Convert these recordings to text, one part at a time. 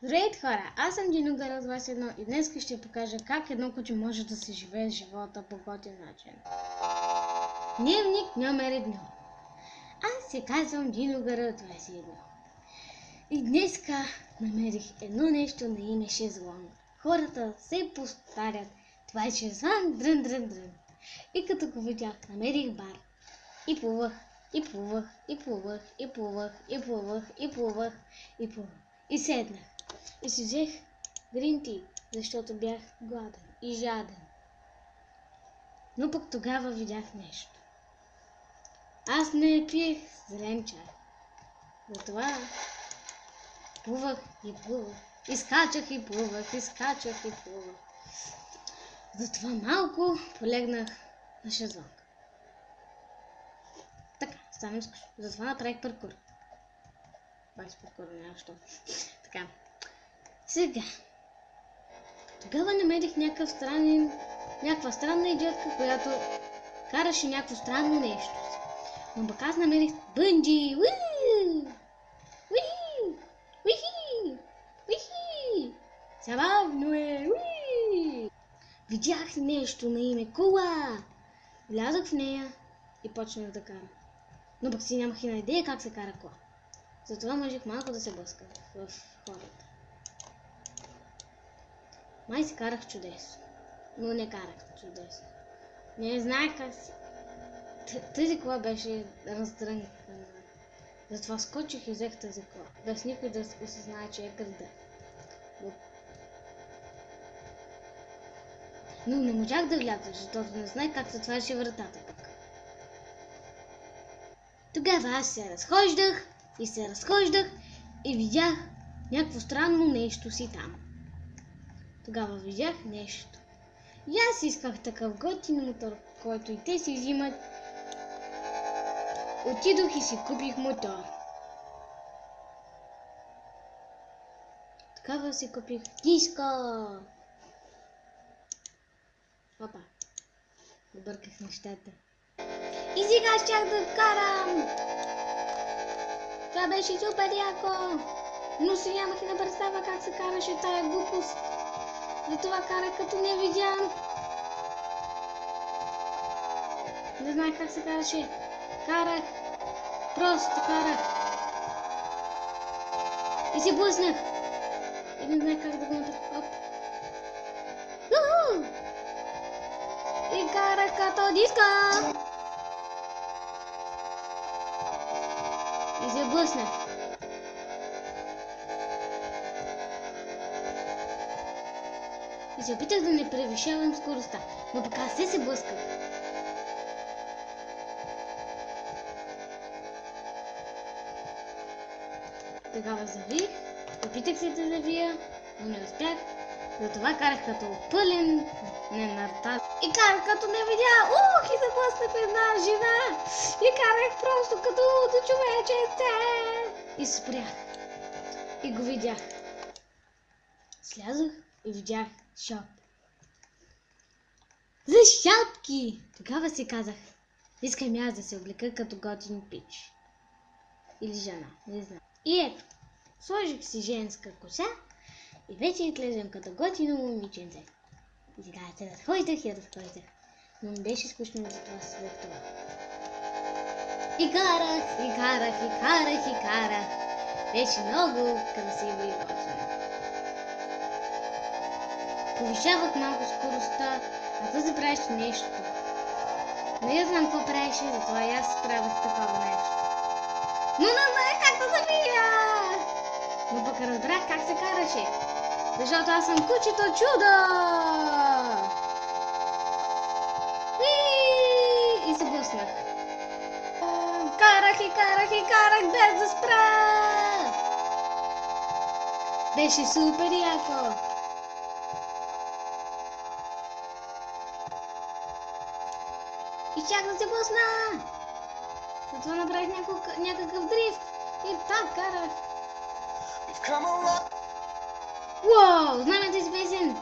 Здравейте хора, аз съм Диногър 21 и днес ще покажа как едно куче може да се живее живота по готин начин. Дневник номер 1. Аз се казвам Диногър 21. И днеска намерих едно нещо на име шезлонг. Хората се повтарят, това е шезлонг, дрън, дрън, дрън. И като го видях, намерих бар. И плувах, и плувах, и плувах, и плувах, и плувах, и плувах, и плувах. И седнах. И си взех грин ти, защото бях гладен и жаден. Но пък тогава видях нещо. Аз не пиех зелен чай. Затова плувах и плувах. Изкачах и плувах, изкачах и плувах. Затова малко полегнах на шезлонг. Така, стана скучно. Затова направих паркур. Бах с паркур, няма що. Така. Сега. Тогава намерих някаква странна идиотка, която караше някакво странно нещо. Но пък аз намерих бънджи. Забавно е. Видях нещо на име кола. Влязох в нея и почнах да карам. Но пък си нямах и на идея как се кара кола. Затова можех малко да се блъскам в хората. Май се карах чудесно, но не карах чудесно. Не знаех как си. Тази кола беше раздрънкана. Затова скочих и взех тази кола, без никой да осъзнае, че е града. Но не можах да вляза, защото не знаех как се отваряше вратата пък. Тогава аз се разхождах и видях някакво странно нещо си там. Тогава видях нещо. И аз исках такъв готин мотор, който и те си взимат. Отидох и си купих мотор. Тогава си купих диска. Опа, обърках нещата. И сега щях да карам. Това беше супер яко. Но си нямах и на представа как се караше тая глупост. Затова карах като не видян. Не знаех как се караше. Карах. Просто карах. И се блъснах. И не знаех как да го направя. Оп. Уху! И карах като диска. И се блъснах. И се опитах да не превишавам скоростта, но пък аз се блъсках. Тогава завих, опитах се да завия, но не успях. Затова карах като пълен ненартаз. И карах като не видя. И се блъснах една жена. И карах просто като лудо човечете. И спрях. И го видях. Слязох и видях шоп. За шапки! Тогава си казах, искам аз да се облека като готин пич. Или жена, не знам. И ето, сложих си женска коса и вече изглеждам като готино момиченце. И сега се разхождах. Но не беше скучно за това след това. И карах. Беше много красиво и готино. Повишавах малко скоростта, а да забравиш нещо. Не знам какво правеше, затова и аз правих такова нещо. Но не знаех как да завия! Но пък разбрах как се караше. Защото аз съм кучето чудо! И се блъснах. Карах без да спра! Беше супер яко! И чак да се блъсна! Затова направих някакъв дрифт. И так карах. Уау! Знаем тази песен!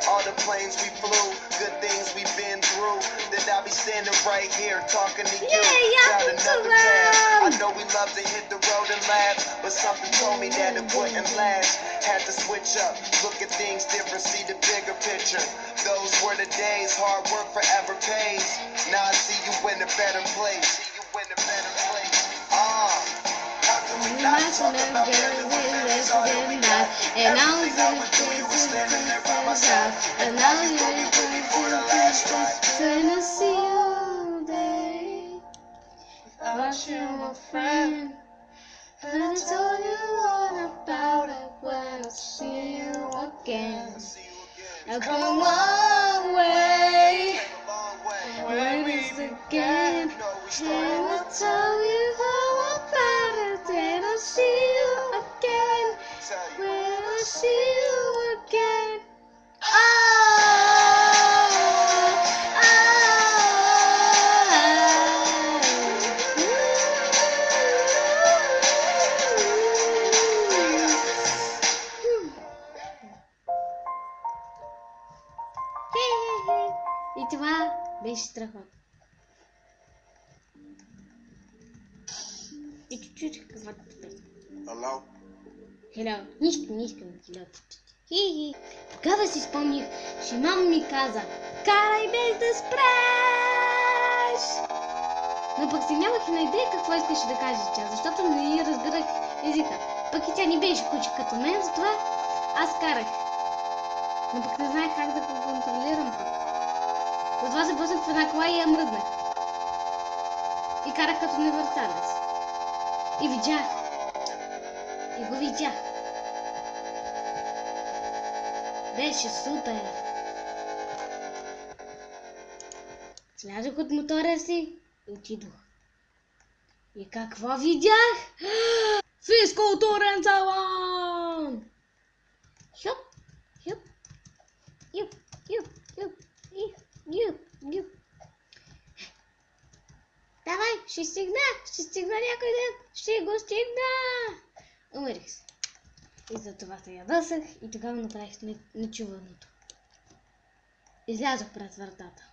All the planes we flew, good things we've been through. standing right here talking to you Yeah, about yeah, another tab. I know we love to hit the road and laugh, but something told me that it wouldn't last. Had to switch up, look at things different, see the bigger picture. Those were the days, hard work forever pays. Now I see you in a better place. See you in a better place. How can we not talk about family when family's all that we got? Everything I would do, you were standing there by my side. And now you gon' be with me for the last ride. Gonna see you all day. Without you, my friend. And I told you all about it when I see you again. See you again. I've come a long way. Came a long way. When it's again. You know we And started. I tell you all about it when I see you again. Tell you. When I see you again. И това беше страхотно. И чуть-чуть каквато песен. Hello? Хеляо, нищо не искам да ти лепя. Хи-хи. Тогава си спомних, че мама ми каза: карай без да спреш! Но пък си нямах и на идея какво искаше да каже тя, защото не разбирах езика. Пък и тя не беше куче като мен, затова аз карах. Но пък не знаех как да го контролирам пък. Затова се блъснах в една кола и я мръднах. И карах като невърталец. И видях. И го видях. Беше супер. Слязох от мотора си и отидох. И какво видях? Физкултурен салон! Хюп, хюп, юп, юп, юп, юп, юп. Давай, ще стигна някой ден, ще го стигна. Умерих се. И за това се ядосах и тогава направих нечуваното. Излязох пред вратата.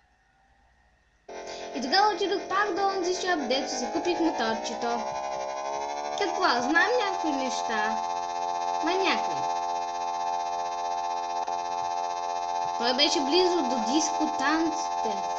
И тогава отидох пак до онзи шоп, дето си купих моторчето. Какво, знам някои неща. Ма някои. Той беше близо до диско танците.